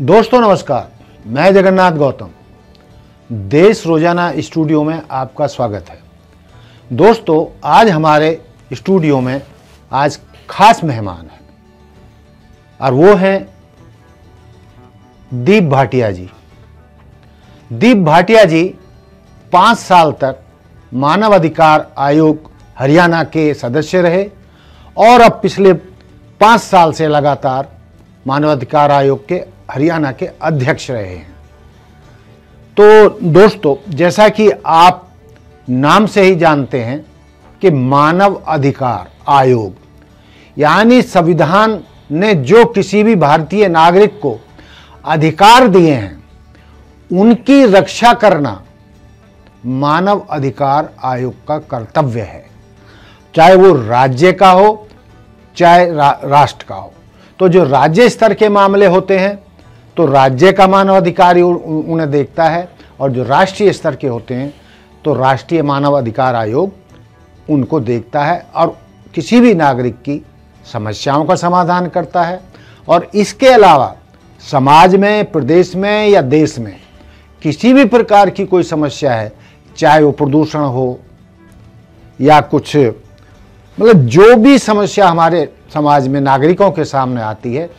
दोस्तों नमस्कार, मैं जगन्नाथ गौतम देश रोजाना स्टूडियो में आपका स्वागत है। दोस्तों आज हमारे स्टूडियो में आज खास मेहमान हैं और वो हैं दीप भाटिया जी। दीप भाटिया जी 5 साल तक मानव अधिकार आयोग हरियाणा के सदस्य रहे और अब पिछले 5 साल से लगातार मानवाधिकार आयोग के हरियाणा के अध्यक्ष रहे हैं। तो दोस्तों जैसा कि आप नाम से ही जानते हैं कि मानव अधिकार आयोग यानी संविधान ने जो किसी भी भारतीय नागरिक को अधिकार दिए हैं उनकी रक्षा करना मानव अधिकार आयोग का कर्तव्य है, चाहे वो राज्य का हो चाहे राष्ट्र का हो। तो जो राज्य स्तर के मामले होते हैं तो राज्य का मानव अधिकार उन्हें देखता है और जो राष्ट्रीय स्तर के होते हैं तो राष्ट्रीय मानव अधिकार आयोग उनको देखता है और किसी भी नागरिक की समस्याओं का समाधान करता है। और इसके अलावा समाज में, प्रदेश में या देश में किसी भी प्रकार की कोई समस्या है, चाहे वो प्रदूषण हो या कुछ मतलब जो भी समस्या हमारे समाज में नागरिकों के सामने आती है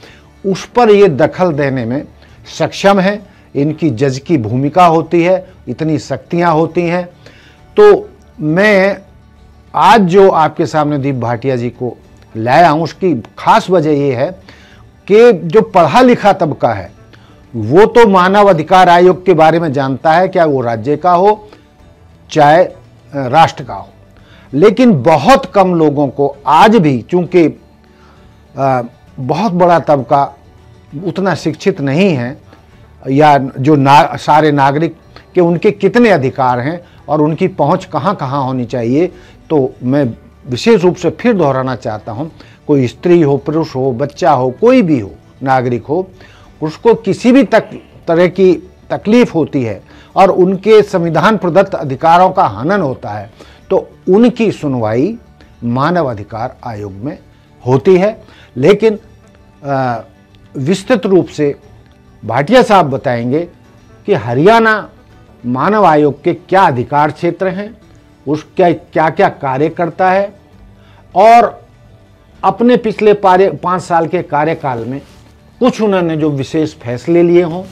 उस पर ये दखल देने में सक्षम है। इनकी जज की भूमिका होती है, इतनी शक्तियां होती हैं। तो मैं आज जो आपके सामने दीप भाटिया जी को लाया हूं उसकी खास वजह ये है कि जो पढ़ा लिखा तबका है वो तो मानव अधिकार आयोग के बारे में जानता है, क्या वो राज्य का हो चाहे राष्ट्र का हो, लेकिन बहुत कम लोगों को आज भी, चूंकि बहुत बड़ा तबका उतना शिक्षित नहीं है या जो सारे नागरिक के उनके कितने अधिकार हैं और उनकी पहुंच कहां कहां होनी चाहिए। तो मैं विशेष रूप से फिर दोहराना चाहता हूं, कोई स्त्री हो, पुरुष हो, बच्चा हो, कोई भी हो, नागरिक हो, उसको किसी भी तरह की तकलीफ होती है और उनके संविधान प्रदत्त अधिकारों का हनन होता है तो उनकी सुनवाई मानव अधिकार आयोग में होती है। लेकिन विस्तृत रूप से भाटिया साहब बताएंगे कि हरियाणा मानव आयोग के क्या अधिकार क्षेत्र हैं, उसका क्या क्या कार्य करता है और अपने पिछले 5 साल के कार्यकाल में कुछ उन्होंने जो विशेष फैसले लिए हों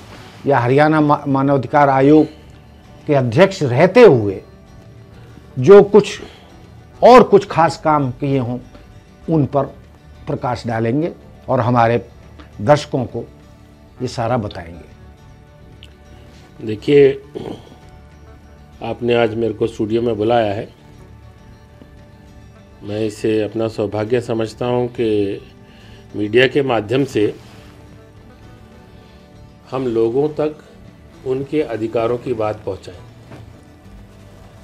या हरियाणा मानवाधिकार आयोग के अध्यक्ष रहते हुए जो कुछ खास काम किए हों उन पर प्रकाश डालेंगे और हमारे दर्शकों को ये सारा बताएंगे। देखिए, आपने आज मेरे को स्टूडियो में बुलाया है। मैं इसे अपना सौभाग्य समझता हूँ कि मीडिया के माध्यम से हम लोगों तक उनके अधिकारों की बात पहुँचाएं।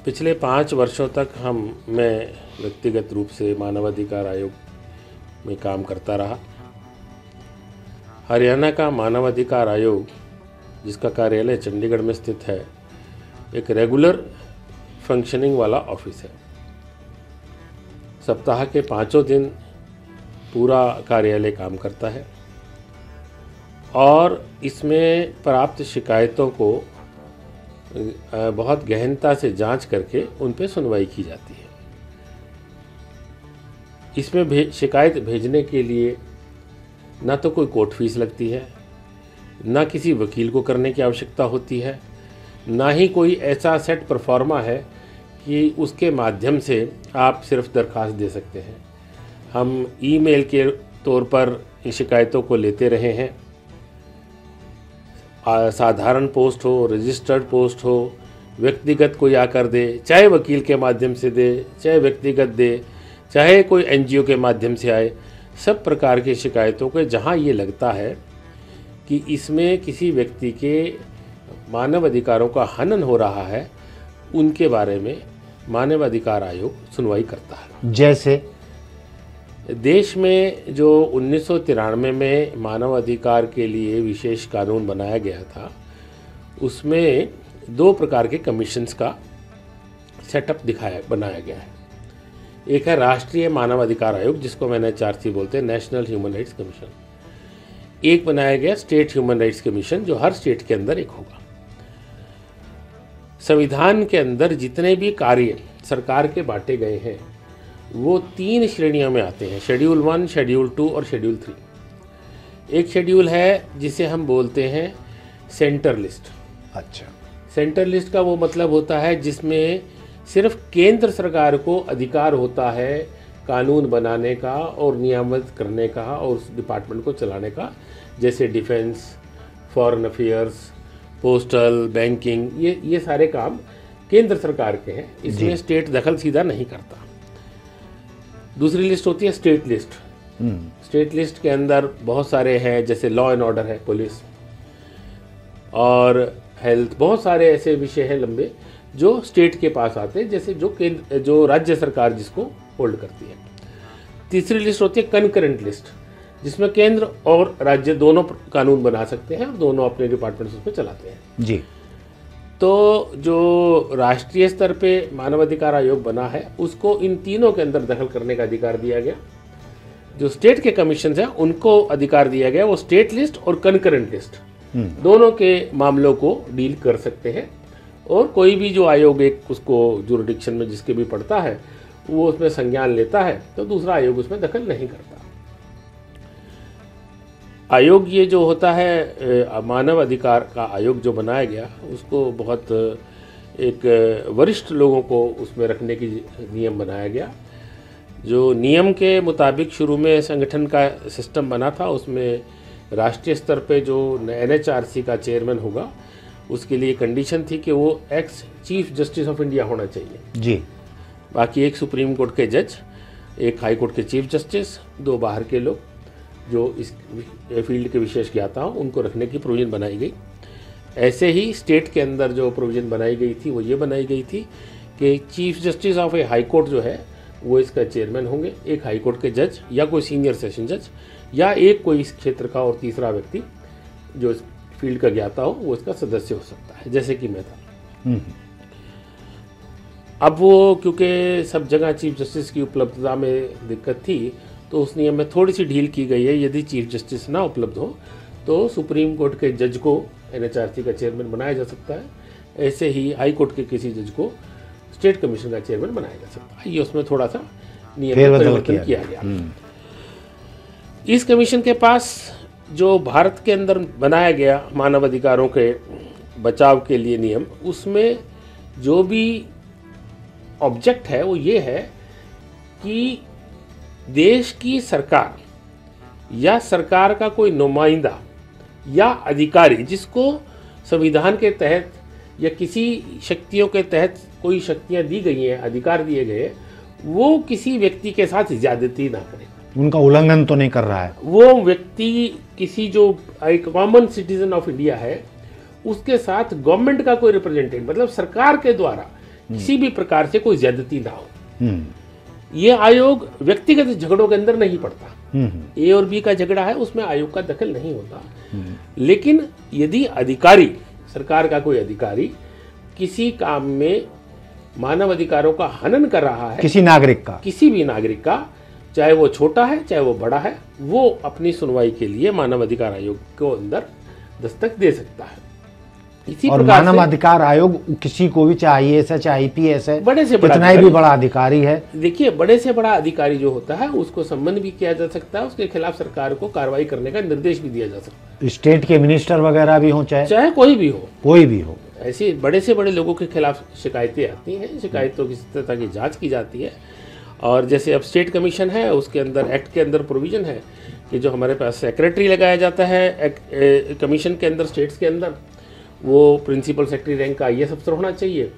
पिछले 5 वर्षों तक मैं व्यक्तिगत रूप से मानवाधिकार आयोग में काम करता रहा। हरियाणा का मानवाधिकार आयोग, जिसका कार्यालय चंडीगढ़ में स्थित है, एक रेगुलर फंक्शनिंग वाला ऑफिस है। सप्ताह के 5 दिन पूरा कार्यालय काम करता है और इसमें प्राप्त शिकायतों को बहुत गहनता से जांच करके उन पर सुनवाई की जाती है। इसमें शिकायत भेजने के लिए ना तो कोई कोर्ट फीस लगती है, ना किसी वकील को करने की आवश्यकता होती है, ना ही कोई ऐसा सेट परफॉर्मा है कि उसके माध्यम से आप सिर्फ दरख्वास्त दे सकते हैं। हम ईमेल के तौर पर इन शिकायतों को लेते रहे हैं। साधारण पोस्ट हो, रजिस्टर्ड पोस्ट हो, व्यक्तिगत कोई आकर दे, चाहे वकील के माध्यम से दे, चाहे व्यक्तिगत दे, चाहे कोई एनजीओ के माध्यम से आए, सब प्रकार की शिकायतों को जहां ये लगता है कि इसमें किसी व्यक्ति के मानव अधिकारों का हनन हो रहा है, उनके बारे में मानव अधिकार आयोग सुनवाई करता है। जैसे देश में जो 1993 में मानव अधिकार के लिए विशेष कानून बनाया गया था, उसमें 2 प्रकार के कमीशंस का सेटअप बनाया गया है। एक है राष्ट्रीय मानव अधिकार आयोग, जिसको मैंने 4C बोलते हैं, नेशनल ह्यूमन राइट्स कमीशन। एक बनाया गया स्टेट ह्यूमन राइट्स कमीशन, जो हर स्टेट के अंदर एक होगा। संविधान के अंदर जितने भी कार्य सरकार के बांटे गए हैं वो 3 श्रेणियों में आते हैं, शेड्यूल 1, शेड्यूल 2 और शेड्यूल 3। एक शेड्यूल है जिसे हम बोलते हैं सेंटर लिस्ट। अच्छा, सेंटर लिस्ट का वो मतलब होता है जिसमें सिर्फ केंद्र सरकार को अधिकार होता है कानून बनाने का और नियामत करने का और उस डिपार्टमेंट को चलाने का, जैसे defence, foreign affairs, postal, banking, ये सारे काम केंद्र सरकार के हैं। इसमें स्टेट दखल सीधा नहीं करता। दूसरी लिस्ट होती है स्टेट लिस्ट। स्टेट लिस्ट के अंदर बहुत सारे हैं, जैसे लॉ एंड ऑर्डर है, पुलिस और हेल्थ, बहुत सारे ऐसे विषय हैं लंबे जो स्टेट के पास आते हैं, जैसे जो राज्य सरकार जिसको होल्ड करती है। तीसरी लिस्ट होती है कनकरेंट लिस्ट, जिसमें केंद्र और राज्य दोनों कानून बना सकते हैं और दोनों अपने डिपार्टमेंट्स उसमें चलाते हैं जी। तो जो राष्ट्रीय स्तर पे मानवाधिकार आयोग बना है उसको इन तीनों के अंदर दखल करने का अधिकार दिया गया। जो स्टेट के कमीशन हैं उनको अधिकार दिया गया, वो स्टेट लिस्ट और कनकरेंट लिस्ट दोनों के मामलों को डील कर सकते हैं। और कोई भी जो आयोग एक उसको जुरिडिक्शन में जिसके भी पड़ता है वो उसमें संज्ञान लेता है तो दूसरा आयोग उसमें दखल नहीं करता। आयोग ये जो होता है मानव अधिकार का आयोग जो बनाया गया उसको बहुत एक वरिष्ठ लोगों को उसमें रखने की नियम बनाया गया। जो नियम के मुताबिक शुरू में संगठन का सिस्टम बना था उसमें राष्ट्रीय स्तर पे जो NHRC का चेयरमैन होगा उसके लिए कंडीशन थी कि वो ex chief justice of India होना चाहिए जी। बाकी एक सुप्रीम कोर्ट के जज, एक हाई कोर्ट के चीफ जस्टिस, 2 बाहर के लोग जो इस फील्ड के विशेष ज्ञाता हों उनको रखने की प्रोविजन बनाई गई। ऐसे ही स्टेट के अंदर जो प्रोविजन बनाई गई थी वो ये बनाई गई थी कि chief justice of A high court जो है वो इसका चेयरमैन होंगे, एक हाई कोर्ट के जज या कोई सीनियर सेशन जज या एक कोई इस क्षेत्र का और तीसरा व्यक्ति जो इस फील्ड का ज्ञाता हो वो इसका सदस्य हो सकता है, जैसे कि मैं था। अब वो क्योंकि सब जगह चीफ जस्टिस की उपलब्धता में दिक्कत थी तो उस नियम में थोड़ी सी ढील की गई है। यदि चीफ जस्टिस ना उपलब्ध हो तो सुप्रीम कोर्ट के जज को NHRC का चेयरमैन बनाया जा सकता है। ऐसे ही हाई कोर्ट के किसी जज को स्टेट कमीशन का चेयरमैन बनाया जा सकता है। ये उसमें थोड़ा सा नियम में परिवर्तन किया गया। इस कमीशन के पास जो भारत के अंदर बनाया गया मानव अधिकारों के बचाव के लिए नियम, उसमें जो भी ऑब्जेक्ट है वो ये है कि देश की सरकार या सरकार का कोई नुमाइंदा या अधिकारी जिसको संविधान के तहत या किसी शक्तियों के तहत कोई शक्तियां दी गई हैं, अधिकार दिए गए, वो किसी व्यक्ति के साथ ज्यादती ना करे, उनका उल्लंघन तो नहीं कर रहा है। वो व्यक्ति किसी जो एक कॉमन सिटीजन ऑफ इंडिया है उसके साथ गवर्नमेंट का कोई रिप्रेजेंटेटिव मतलब सरकार के द्वारा किसी भी प्रकार से कोई ज्यादती ना हो। ये आयोग व्यक्तिगत झगड़ों के अंदर नहीं पड़ता। A और B का झगड़ा है उसमें आयोग का दखल नहीं होता। लेकिन यदि अधिकारी, सरकार का कोई अधिकारी किसी काम में मानव अधिकारों का हनन कर रहा है, किसी भी नागरिक का, चाहे वो छोटा है चाहे वो बड़ा है, वो अपनी सुनवाई के लिए मानव अधिकार आयोग को अंदर दस्तक दे सकता है। इसी और प्रकार मानव अधिकार आयोग किसी को भी, चाहे IAS है चाहे IPS है, बड़े से बड़ा कितना ही भी बड़ा अधिकारी है, देखिए बड़े से बड़ा अधिकारी जो होता है उसको सम्मन भी किया जा सकता है, उसके खिलाफ सरकार को कार्रवाई करने का निर्देश भी दिया जा सकता है। स्टेट के मिनिस्टर वगैरह भी हो, चाहे कोई भी हो, ऐसे बड़े से बड़े लोगों के खिलाफ शिकायतें आती हैं, शिकायतों की तरह की जांच की जाती है। और जैसे अब स्टेट कमीशन है उसके अंदर एक्ट के अंदर प्रोविजन है कि जो हमारे पास सेक्रेटरी लगाया जाता है कमीशन के अंदर, स्टेट्स के अंदर, वो प्रिंसिपल सेक्रेटरी रैंक का IAS अफसर होना चाहिए।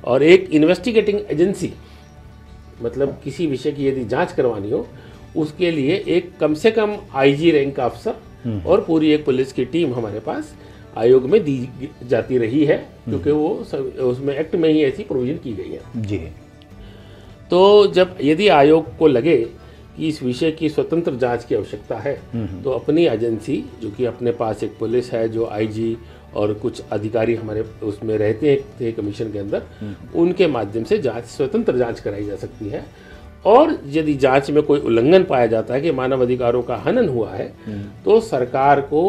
और एक इन्वेस्टिगेटिंग एजेंसी मतलब किसी विषय की यदि जांच करवानी हो उसके लिए एक कम से कम IG रैंक का अफसर और पूरी एक पुलिस की टीम हमारे पास आयोग में दी जाती रही है, क्योंकि वो उसमें एक्ट में ही ऐसी प्रोविजन की गई है जी। तो जब यदि आयोग को लगे कि इस विषय की स्वतंत्र जांच की आवश्यकता है तो अपनी एजेंसी, जो कि अपने पास एक पुलिस है, जो IG और कुछ अधिकारी हमारे उसमें रहते थे कमीशन के अंदर, उनके माध्यम से जांच, स्वतंत्र जांच कराई जा सकती है। और यदि जांच में कोई उल्लंघन पाया जाता है कि मानव अधिकारों का हनन हुआ है तो सरकार को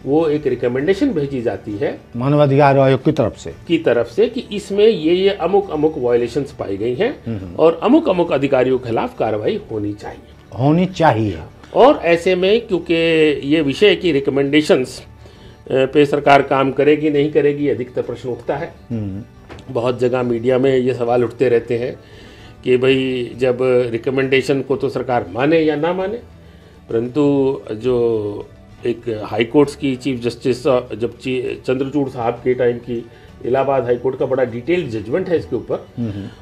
वो एक रिकमेंडेशन भेजी जाती है मानवाधिकार आयोग की तरफ से कि इसमें ये अमुक अमुक वायलेशंस पाई गई हैं और अमुक अमुक अधिकारियों के खिलाफ कार्रवाई होनी चाहिए। और ऐसे में क्योंकि ये विषय की रिकमेंडेशंस पे सरकार काम करेगी नहीं करेगी अधिकतर प्रश्न उठता है। बहुत जगह मीडिया में ये सवाल उठते रहते हैं कि भाई जब रिकमेंडेशन को तो सरकार माने या ना माने, परंतु जो एक हाई कोर्ट्स की चीफ जस्टिस जब चंद्रचूड़ साहब के टाइम की इलाहाबाद हाई कोर्ट का बड़ा डिटेल्ड जजमेंट है इसके ऊपर,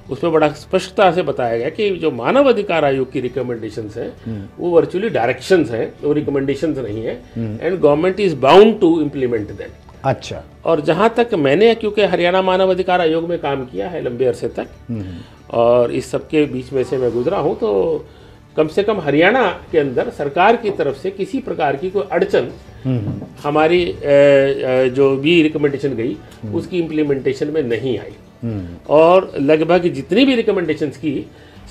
उसमें बड़ा स्पष्टता से बताया गया कि जो मानव अधिकार आयोग की रिकमेंडेशंस हैं वो वर्चुअली डायरेक्शंस हैं, वो रिकमेंडेशंस नहीं है and government is bound to implement that. अच्छा। और जहाँ तक मैंने क्योंकि हरियाणा मानव अधिकार आयोग में काम किया है लंबे अरसे तक और इस सबके बीच में से मैं गुजरा हूँ, तो कम से कम हरियाणा के अंदर सरकार की तरफ से किसी प्रकार की कोई अड़चन हमारी जो भी रिकमेंडेशन गई उसकी इम्प्लीमेंटेशन में नहीं आई। और लगभग जितनी भी रिकमेंडेशंस की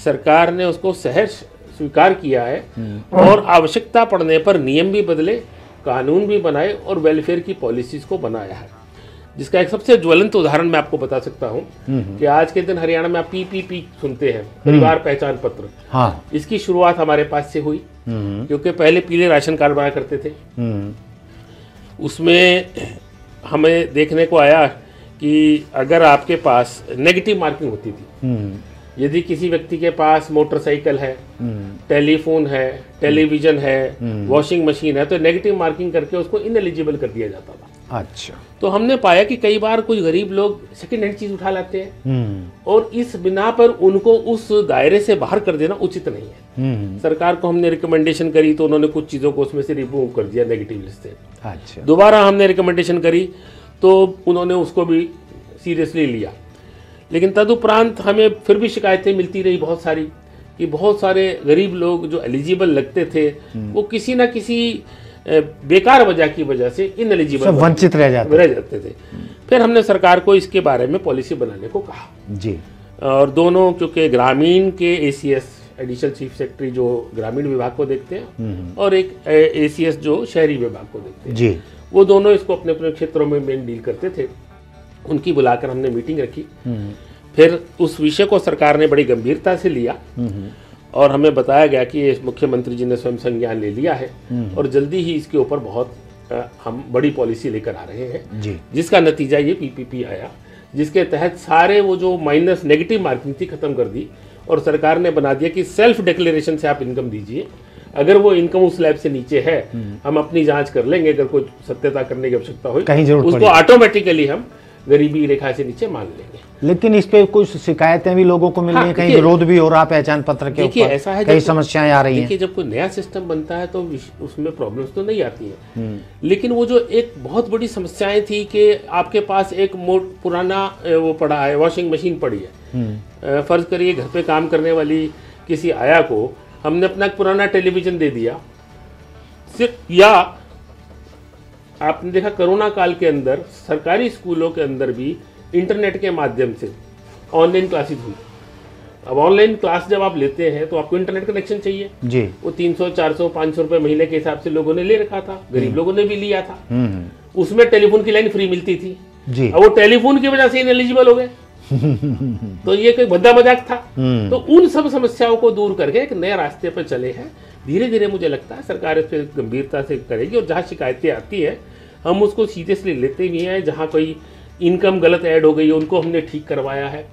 सरकार ने उसको सहर्ष स्वीकार किया है और आवश्यकता पड़ने पर नियम भी बदले, कानून भी बनाए और वेलफेयर की पॉलिसीज को बनाया है। जिसका एक सबसे ज्वलंत उदाहरण मैं आपको बता सकता हूँ कि आज के दिन हरियाणा में आप PPP सुनते हैं, परिवार पहचान पत्र। हाँ। इसकी शुरुआत हमारे पास से हुई क्योंकि पहले पीले राशन कार्ड बना करते थे। उसमें हमें देखने को आया कि अगर आपके पास नेगेटिव मार्किंग होती थी, यदि किसी व्यक्ति के पास मोटरसाइकिल है, टेलीफोन है, टेलीविजन है, वॉशिंग मशीन है, तो नेगेटिव मार्किंग करके उसको इनएलिजिबल कर दिया जाता था। अच्छा। तो हमने पाया कि कई बार कुछ गरीब लोग सेकंड हैंड चीज उठा लाते हैं और इस बिना पर उनको उस दायरे से बाहर कर देना उचित नहीं है। सरकार को हमने रिकमेंडेशन करी तो उन्होंने कुछ चीजों को उसमें से रिमूव कर दिया नेगेटिव लिस्ट से। अच्छा। दोबारा हमने रिकमेंडेशन करी तो उन्होंने उसको भी सीरियसली लिया, लेकिन तदुपरांत हमें फिर भी शिकायतें मिलती रही बहुत सारी कि बहुत सारे गरीब लोग जो एलिजिबल लगते थे वो किसी ना किसी बेकार वजह की वजह से इनएलिजिबल वंचित रह जाते थे। फिर हमने सरकार को इसके बारे में पॉलिसी बनाने को कहा जी। और दोनों क्योंकि ग्रामीण के ACS एडिशनल चीफ सेक्रेटरी जो ग्रामीण विभाग को देखते हैं और एक ACS जो शहरी विभाग को देखते हैं जी, वो दोनों इसको अपने अपने क्षेत्रों में मेन डील करते थे। उनकी बुलाकर हमने मीटिंग रखी। फिर उस विषय को सरकार ने बड़ी गंभीरता से लिया और हमें बताया गया कि ये मुख्यमंत्री जी ने स्वयं संज्ञान ले लिया है और जल्दी ही इसके ऊपर बहुत हम बड़ी पॉलिसी लेकर आ रहे हैं जी। जिसका नतीजा ये PPP आया, जिसके तहत सारे वो जो माइनस नेगेटिव मार्किंग थी खत्म कर दी और सरकार ने बना दिया कि सेल्फ डिक्लेरेशन से आप इनकम दीजिए, अगर वो इनकम उस स्लैब से नीचे है हम अपनी जांच कर लेंगे, अगर कोई सत्यता करने की आवश्यकता हो उसको ऑटोमेटिकली हम गरीबी रेखा से नीचे मान लेंगे। लेकिन इस पे कुछ शिकायतें भी लोगों को मिल रही हैं, कहीं विरोध भी हो रहा पहचान पत्र के ऊपर, ऐसा है कई समस्याएं आ रही हैं। देखिए जब कोई नया सिस्टम बनता है तो उसमें प्रॉब्लम्स तो नहीं आती हैं, लेकिन वो जो एक बहुत बड़ी समस्याएं थी कि आपके पास एक पुराना वो पड़ा है, वॉशिंग मशीन पड़ी है, फर्ज करिए घर पे काम करने वाली किसी आया को हमने अपना पुराना टेलीविजन दे दिया, सिर्फ या आपने देखा कोरोना काल के अंदर सरकारी स्कूलों के अंदर भी इंटरनेट के माध्यम से ऑनलाइन क्लासेस हुई। अब ऑनलाइन क्लास जब आप लेते हैं तो आपको इंटरनेट कनेक्शन चाहिए जी। वो 300, 400, 500 रुपए महीने के हिसाब से लोगों ने ले रखा था, गरीब लोगों ने भी लिया था। उसमें टेलीफोन की लाइन फ्री मिलती थी जी। अब वो टेलीफोन की वजह से इनएलिजिबल हो गए तो ये कोई भद्दा मजाक था। तो उन सब समस्याओं को दूर करके एक नए रास्ते पर चले हैं। धीरे धीरे मुझे लगता है सरकार इस पर गंभीरता से करेगी और जहाँ शिकायतें आती है हम उसको सीरियसली लेते भी हैं। जहाँ कोई इनकम गलत ऐड हो गई है उनको हमने ठीक करवाया है।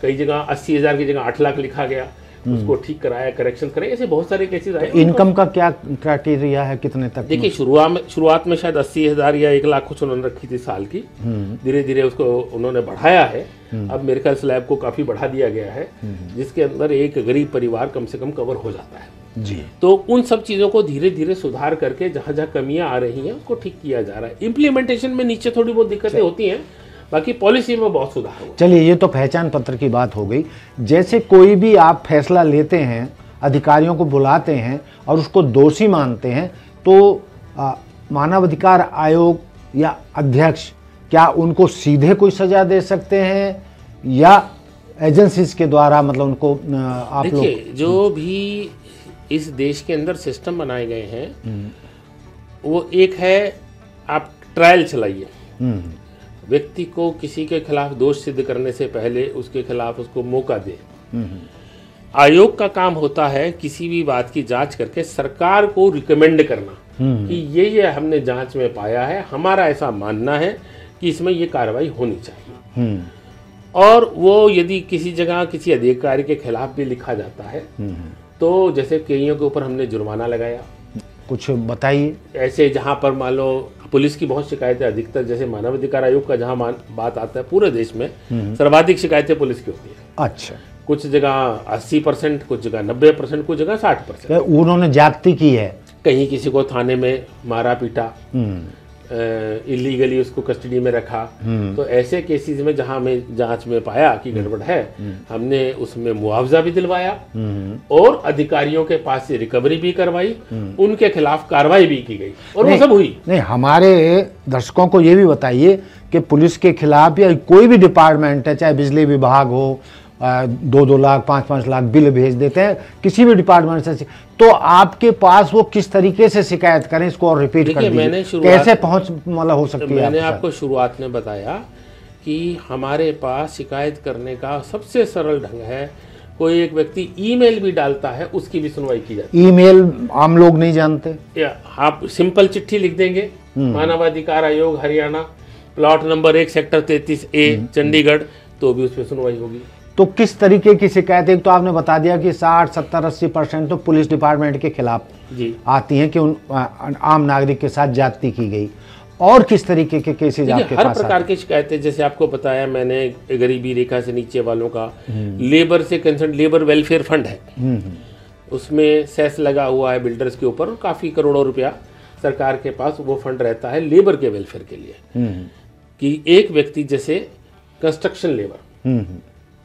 कई जगह 80,000 की जगह 8 लाख लिखा गया, उसको ठीक कराया, करेक्शन कराया, ऐसे बहुत सारे केसेस आए। इनकम का क्या क्राइटेरिया है, कितने तक? देखिए शुरुआत में शायद 80,000 या 1 लाख कुछ उन्होंने रखी थी साल की, धीरे धीरे उसको उन्होंने बढ़ाया है। अब मेरे ख्याल स्लैब को काफी बढ़ा दिया गया है, जिसके अंदर एक गरीब परिवार कम से कम कवर हो जाता है जी। तो उन सब चीजों को धीरे धीरे सुधार करके जहाँ जहाँ कमियां आ रही हैं उसको ठीक किया जा रहा है। इम्प्लीमेंटेशन में नीचे थोड़ी बहुत दिक्कतें होती हैं, बाकी पॉलिसी में बहुत सुधार हुआ। चलिए ये तो पहचान पत्र की बात हो गई। जैसे कोई भी आप फैसला लेते हैं, अधिकारियों को बुलाते हैं और उसको दोषी मानते हैं, तो मानवाधिकार आयोग या अध्यक्ष क्या उनको सीधे कोई सजा दे सकते हैं या एजेंसीज के द्वारा, मतलब उनको आप लोग? देखिए, जो भी इस देश के अंदर सिस्टम बनाए गए हैं, वो एक है आप ट्रायल चलाइए। व्यक्ति को किसी के खिलाफ दोष सिद्ध करने से पहले उसके खिलाफ उसको मौका दे। आयोग का काम होता है किसी भी बात की जांच करके सरकार को रिकमेंड करना कि ये हमने जांच में पाया है, हमारा ऐसा मानना है कि इसमें ये कार्रवाई होनी चाहिए। और वो यदि किसी जगह किसी अधिकारी के खिलाफ भी लिखा जाता है तो जैसे कईयों के ऊपर हमने जुर्माना लगाया। कुछ बताइए ऐसे जहाँ पर मान लो पुलिस की बहुत शिकायतें, अधिकतर जैसे मानवाधिकार आयोग का जहाँ बात आता है, पूरे देश में सर्वाधिक शिकायतें पुलिस की होती है। अच्छा। कुछ जगह 80%, कुछ जगह 90%, कुछ जगह 60%। उन्होंने ज्यादती की है, कहीं किसी को थाने में मारा पीटा, इलीगली उसको कस्टडी में रखा। तो ऐसे केसेस में जहां हमें जांच में पाया कि गड़बड़ है, हमने उसमें मुआवजा भी दिलवाया और अधिकारियों के पास से रिकवरी भी करवाई, उनके खिलाफ कार्रवाई भी की गई और वो सब हुई। नहीं, हमारे दर्शकों को ये भी बताइए कि पुलिस के खिलाफ या कोई भी डिपार्टमेंट है, चाहे बिजली विभाग हो, 2-2 लाख 5-5 लाख बिल भेज देते हैं किसी भी डिपार्टमेंट से, तो आपके पास वो किस तरीके से शिकायत करें, इसको और रिपीट कर दीजिए, कैसे पहुंच मतलब हो सकती है? मैंने आपको शुरुआत में बताया कि हमारे पास शिकायत करने का सबसे सरल ढंग है, कोई एक व्यक्ति ईमेल भी डालता है उसकी भी सुनवाई की जाती है। ईमेल आम लोग नहीं जानते, आप सिंपल चिट्ठी लिख देंगे, मानवाधिकार आयोग Haryana, plot number 1 sector 33A Chandigarh, तो भी उस पर सुनवाई होगी। तो किस तरीके की शिकायत? एक तो आपने बता दिया कि 60, 70, 80% तो पुलिस डिपार्टमेंट के खिलाफ जी आती हैं कि उन आम नागरिक के साथ ज्यादती की गई, और किस तरीके के केसेज आपके पास? हर प्रकार की शिकायतें, जैसे आपको बताया मैंने, गरीबी रेखा से नीचे वालों का, लेबर से कंसर्न लेबर वेलफेयर फंड है, उसमें सेस लगा हुआ है बिल्डर्स के ऊपर, काफी करोड़ों रुपया सरकार के पास वो फंड रहता है लेबर के वेलफेयर के लिए। कि एक व्यक्ति जैसे कंस्ट्रक्शन लेबर,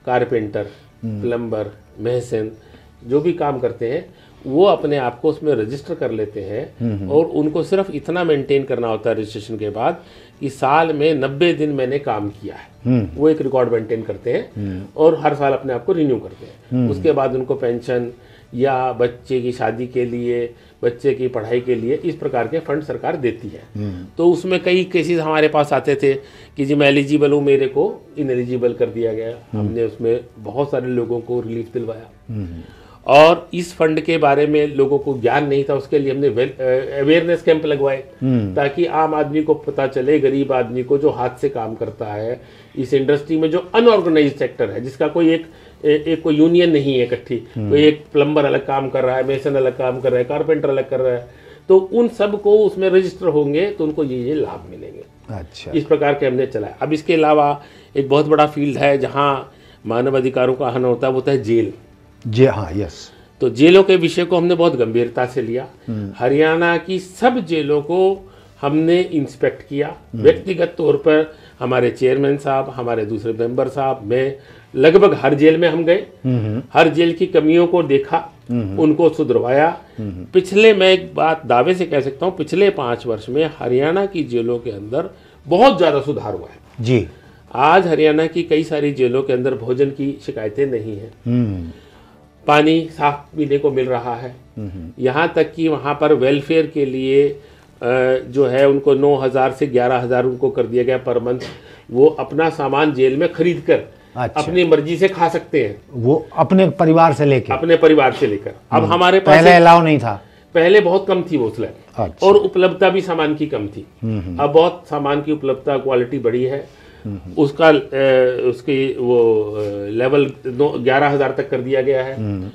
कारपेंटर, प्लम्बर, मेहसन, जो भी काम करते हैं, वो अपने आप को उसमें रजिस्टर कर लेते हैं और उनको सिर्फ इतना मेंटेन करना होता है रजिस्ट्रेशन के बाद कि साल में 90 दिन मैंने काम किया है। वो एक रिकॉर्ड मेंटेन करते हैं और हर साल अपने आप को रिन्यू करते हैं। उसके बाद उनको पेंशन या बच्चे की शादी के लिए, बच्चे की पढ़ाई के लिए, इस प्रकार के फंड सरकार देती है। तो उसमें कई केसेस हमारे पास आते थे कि जी मैं एलिजिबल हूँ, मेरे को इनएलिजिबल कर दिया गया। हमने उसमें बहुत सारे लोगों को रिलीफ दिलवाया और इस फंड के बारे में लोगों को ज्ञान नहीं था, उसके लिए हमने अवेयरनेस कैंप लगवाए ताकि आम आदमी को पता चले, गरीब आदमी को जो हाथ से काम करता है इस इंडस्ट्री में, जो अनऑर्गेनाइज्ड सेक्टर है, जिसका कोई कोई यूनियन नहीं है इकट्ठी, कोई एक प्लम्बर अलग काम कर रहा है, मेसन अलग काम कर रहा है, कारपेंटर अलग कर रहा है, तो उन सब को उसमें रजिस्टर होंगे तो उनको ये लाभ मिलेंगे। अच्छा, इस प्रकार के हमने चलाया। अब इसके अलावा एक बहुत बड़ा फील्ड है जहाँ मानव अधिकारों का हनन होता है, वो होता है जेल। जी हाँ, यस। तो जेलों के विषय को हमने बहुत गंभीरता से लिया। हरियाणा की सब जेलों को हमने इंस्पेक्ट किया। व्यक्तिगत तौर पर हमारे चेयरमैन साहब, हमारे दूसरे मेंबर साहब, मैं लगभग हर जेल में हम गए, हर जेल की कमियों को देखा, उनको सुधरवाया। पिछले, मैं एक बात दावे से कह सकता हूँ, पिछले 5 वर्ष में हरियाणा की जेलों के अंदर बहुत ज्यादा सुधार हुआ है जी। आज हरियाणा की कई सारी जेलों के अंदर भोजन की शिकायतें नहीं है, पानी साफ पीने को मिल रहा है, यहाँ तक कि वहाँ पर वेलफेयर के लिए जो है उनको 9,000 से 11,000 उनको कर दिया गया पर मंथ। वो अपना सामान जेल में खरीद कर अपनी मर्जी से खा सकते हैं, वो अपने परिवार से लेकर। अब हमारे पास पहले अलाउ नहीं था, पहले बहुत कम थी वो स्लैब। अच्छा। और उपलब्धता भी सामान की कम थी। अब बहुत सामान की उपलब्धता, क्वालिटी बढ़ी है, उसका उसकी वो लेवल 11,000 तक कर दिया गया है।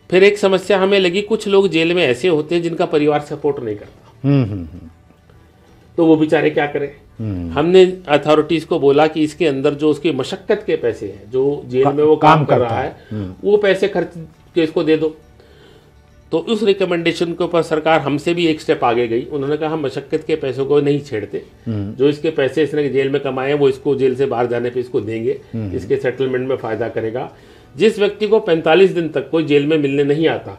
फिर एक समस्या हमें लगी, कुछ लोग जेल में ऐसे होते हैं जिनका परिवार सपोर्ट नहीं करता, तो वो बेचारे क्या करें। हमने अथॉरिटीज को बोला कि इसके अंदर जो उसकी मशक्कत के पैसे हैं, जो जेल में वो काम कर रहा है, वो पैसे खर्च के इसको दे दो। तो उस रिकमेंडेशन के ऊपर सरकार हमसे भी एक स्टेप आगे गई। उन्होंने कहा हम मशक्कत के पैसों को नहीं छेड़ते, जो इसके पैसे इसने जेल में कमाए वो इसको जेल से बाहर जाने पे इसको देंगे, इसके सेटलमेंट में फायदा करेगा। जिस व्यक्ति को 45 दिन तक कोई जेल में मिलने नहीं आता,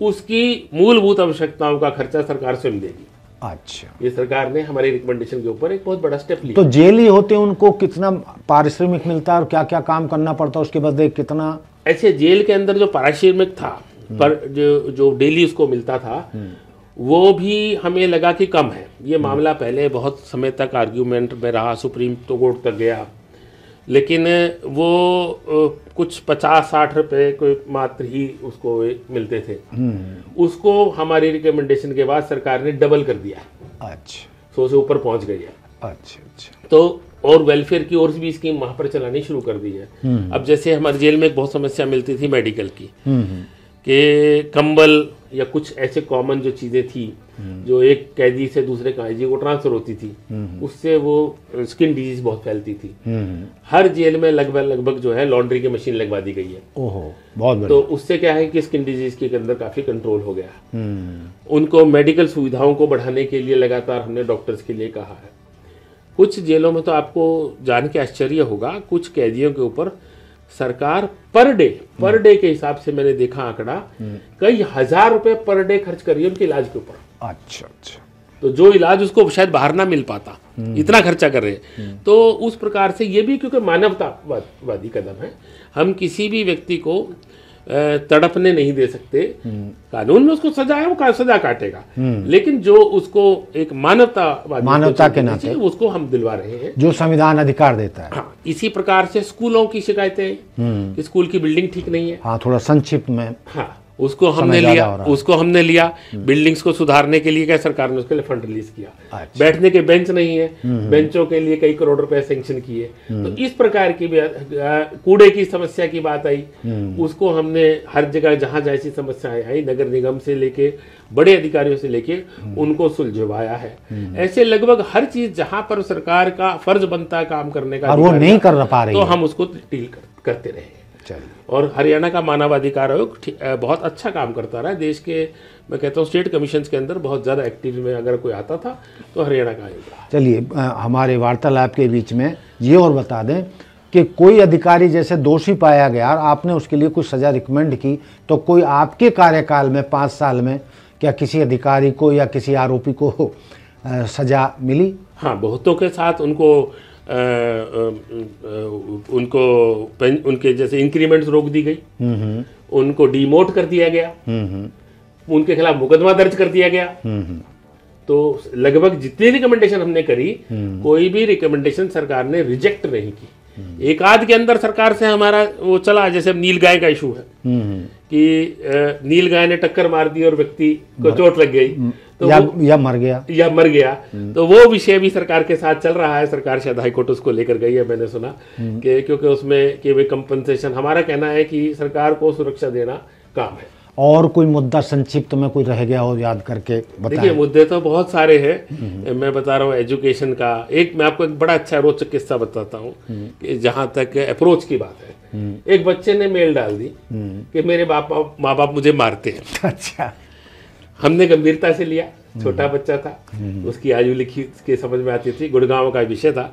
उसकी मूलभूत आवश्यकताओं का खर्चा सरकार स्वयं देगी। अच्छा, ये सरकार ने हमारी रिकमेंडेशन के ऊपर एक बहुत बड़ा स्टेप लिया। तो जेल ही होते उनको कितना पारिश्रमिक मिलता है और क्या क्या काम करना पड़ता है, उसके बदले कितना? ऐसे जेल के अंदर जो पारिश्रमिक था पर जो डेली उसको मिलता था, वो भी हमें लगा कि कम है। ये मामला पहले बहुत समय तक आर्ग्यूमेंट में रहा, सुप्रीम कोर्ट तक गया, लेकिन वो कुछ 50-60 रुपए कोई मात्र ही उसको मिलते थे। उसको हमारी रिकमेंडेशन के बाद सरकार ने डबल कर दिया। अच्छा, 100 से ऊपर पहुंच गई है। अच्छा अच्छा। तो और वेलफेयर की और भी स्कीम वहां पर चलानी शुरू कर दी है। अब जैसे हमारे जेल में एक बहुत समस्या मिलती थी मेडिकल की, कि कंबल या कुछ ऐसे कॉमन जो चीज़ें थी जो एक कैदी से दूसरे कैदी को ट्रांसफर होती थी, उससे वो स्किन डिजीज बहुत फैलती थी। हर जेल में लगभग जो है लॉन्ड्री की मशीन लगवा दी गई है। ओहो, बहुत बढ़िया। तो उससे क्या है कि स्किन डिजीज के अंदर काफ़ी कंट्रोल हो गया। उनको मेडिकल सुविधाओं को बढ़ाने के लिए लगातार हमने डॉक्टर्स के लिए कहा है। कुछ जेलों में तो आपको जान के आश्चर्य होगा, कुछ कैदियों के ऊपर सरकार पर डे के हिसाब से मैंने देखा आंकड़ा, कई हजार रुपए पर डे खर्च कर रही है उनके इलाज के ऊपर। अच्छा अच्छा। तो जो इलाज उसको शायद बाहर ना मिल पाता, इतना खर्चा कर रहे हैं। तो उस प्रकार से ये भी क्योंकि मानवतावादी कदम है, हम किसी भी व्यक्ति को तड़पने नहीं दे सकते। कानून में उसको सजा है, वो सजा काटेगा, लेकिन जो उसको एक मानवता के नाते उसको हम दिलवा रहे हैं, जो संविधान अधिकार देता है। हाँ, इसी प्रकार से स्कूलों की शिकायतें कि स्कूल की बिल्डिंग ठीक नहीं है। हाँ, थोड़ा संक्षिप्त में। हाँ, उसको हमने लिया बिल्डिंग्स को सुधारने के लिए क्या सरकार ने उसके लिए फंड रिलीज किया। अच्छा। बैठने के बेंच नहीं है, बेंचों के लिए कई करोड़ रुपए सैंक्शन किए। तो इस प्रकार की भी कूड़े की समस्या की बात आई, उसको हमने हर जगह जहां जैसी समस्याएं आई, नगर निगम से लेके बड़े अधिकारियों से लेके उनको सुलझवाया है। ऐसे लगभग हर चीज जहां पर सरकार का फर्ज बनता है काम करने का, और वो नहीं कर पा रही तो हम उसको डील करते रहे। और हरियाणा का मानवाधिकार आयोग बहुत अच्छा काम करता रहा। देश के मैं कहता हूँ स्टेट कमीशन के अंदर बहुत ज़्यादा एक्टिव में अगर कोई आता था तो हरियाणा का आयोग रहा। चलिए, हमारे वार्तालाप के बीच में ये और बता दें कि कोई अधिकारी जैसे दोषी पाया गया और आपने उसके लिए कुछ सज़ा रिकमेंड की, तो कोई आपके कार्यकाल में 5 साल में क्या किसी अधिकारी को या किसी आरोपी को सज़ा मिली? हाँ, बहुतों के साथ उनके जैसे इंक्रीमेंट्स रोक दी गई, उनको डिमोट कर दिया गया, उनके खिलाफ मुकदमा दर्ज कर दिया गया। तो लगभग जितनी रिकमेंडेशन हमने करी, कोई भी रिकमेंडेशन सरकार ने रिजेक्ट नहीं की। एक आध के अंदर सरकार से हमारा वो चला, जैसे नील गाय का इशू है कि नील गाय ने टक्कर मार दी और व्यक्ति को चोट लग गई, तो या मर गया तो वो विषय भी सरकार के साथ चल रहा है। सरकार शायद हाईकोर्ट उसको लेकर गई है, मैंने सुना कि क्योंकि उसमें कि वे कंपनसेशन, हमारा कहना है कि सरकार को सुरक्षा देना काम है। और कोई मुद्दा संक्षिप्त में कोई रह गया हो याद करके बताएं। देखिए, मुद्दे तो बहुत सारे हैं। मैं बता रहा हूँ एजुकेशन का, एक मैं आपको एक बड़ा अच्छा रोचक किस्सा बताता हूँ कि जहाँ तक अप्रोच की बात है। एक बच्चे ने मेल डाल दी कि मेरे माँ बाप मुझे मारते हैं। अच्छा। हमने गंभीरता से लिया, छोटा बच्चा था, उसकी आयु लिखी के समझ में आती थी, गुड़गांव का विषय था।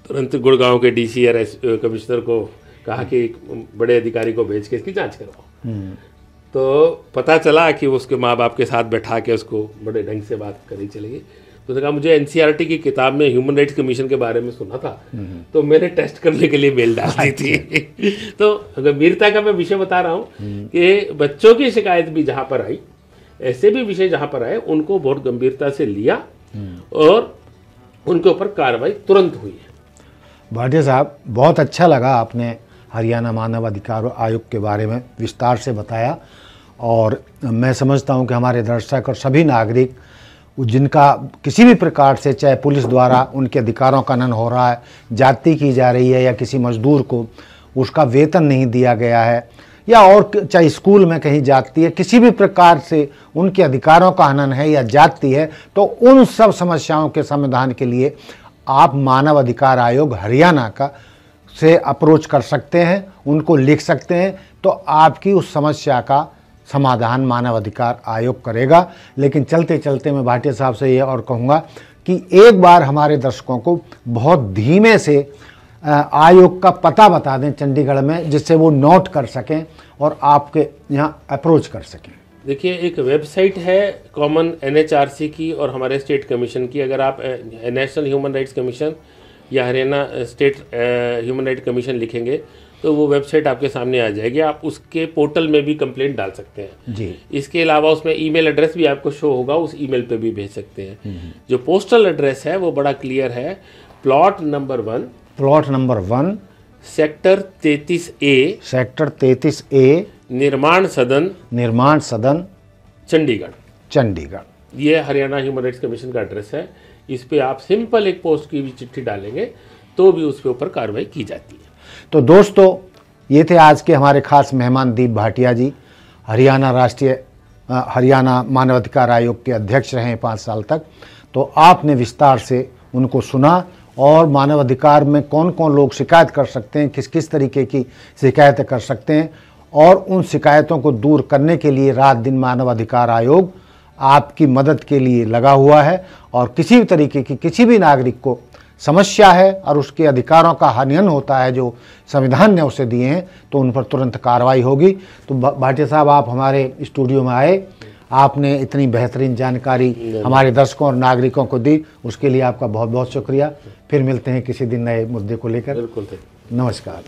तुरंत गुड़गांव के डीसी और कमिश्नर को कहा कि एक बड़े अधिकारी को भेज के इसकी जांच करवाओ। तो पता चला कि उसके माँ बाप के साथ बैठा के उसको बड़े ढंग से बात करी चली गई। तो उसने कहा मुझे एनसीईआरटी की किताब में ह्यूमन राइट्स कमीशन के बारे में सुना था, तो मैंने टेस्ट करने के लिए मेल डाल दी थी। तो गंभीरता का मैं विषय बता रहा हूँ कि बच्चों की शिकायत भी जहाँ पर आई, ऐसे भी विषय जहाँ पर आए, उनको बहुत गंभीरता से लिया और उनके ऊपर कार्रवाई तुरंत हुई है। भाटिया साहब, बहुत अच्छा लगा आपने हरियाणा मानव अधिकार आयोग के बारे में विस्तार से बताया, और मैं समझता हूं कि हमारे दर्शक और सभी नागरिक जिनका किसी भी प्रकार से, चाहे पुलिस द्वारा उनके अधिकारों का हनन हो रहा है, जाति की जा रही है, या किसी मजदूर को उसका वेतन नहीं दिया गया है, या और चाहे स्कूल में कहीं जाती है, किसी भी प्रकार से उनके अधिकारों का हनन है या जाति है, तो उन सब समस्याओं के समाधान के लिए आप मानव अधिकार आयोग हरियाणा का से अप्रोच कर सकते हैं, उनको लिख सकते हैं, तो आपकी उस समस्या का समाधान मानव अधिकार आयोग करेगा। लेकिन चलते चलते मैं भाटिया साहब से ये और कहूँगा कि एक बार हमारे दर्शकों को बहुत धीमे से आयोग का पता बता दें चंडीगढ़ में, जिससे वो नोट कर सकें और आपके यहाँ अप्रोच कर सकें। देखिए, एक वेबसाइट है कॉमन NHRC की और हमारे स्टेट कमीशन की। अगर आप नेशनल ह्यूमन राइट्स कमीशन या Haryana state human right commission लिखेंगे तो वो वेबसाइट आपके सामने आ जाएगी। आप उसके पोर्टल में भी कंप्लेंट डाल सकते हैं जी। इसके अलावा उसमें ईमेल एड्रेस भी आपको शो होगा, उस ईमेल पे भी भेज सकते हैं। जो पोस्टल एड्रेस है वो बड़ा क्लियर है। Plot number 1 sector 33A sector 33A निर्माण सदन चंडीगढ़। ये हरियाणा ह्यूमन राइट्स कमीशन का एड्रेस है। इस पे आप सिंपल एक पोस्ट की भी चिट्ठी डालेंगे तो भी उसके ऊपर कार्रवाई की जाती है। तो दोस्तों, ये थे आज के हमारे खास मेहमान दीप भाटिया जी। हरियाणा मानवाधिकार आयोग के अध्यक्ष रहे 5 साल तक। तो आपने विस्तार से उनको सुना और मानवाधिकार में कौन कौन लोग शिकायत कर सकते हैं, किस किस तरीके की शिकायतें कर सकते हैं, और उन शिकायतों को दूर करने के लिए रात दिन मानवाधिकार आयोग आपकी मदद के लिए लगा हुआ है। और किसी भी तरीके की किसी भी नागरिक को समस्या है और उसके अधिकारों का हनन होता है जो संविधान ने उसे दिए हैं, तो उन पर तुरंत कार्रवाई होगी। तो भाटिया साहब, आप हमारे स्टूडियो में आए, आपने इतनी बेहतरीन जानकारी हमारे दर्शकों और नागरिकों को दी, उसके लिए आपका बहुत बहुत शुक्रिया। फिर मिलते हैं किसी दिन नए मुद्दे को लेकर। बिल्कुल। नमस्कार।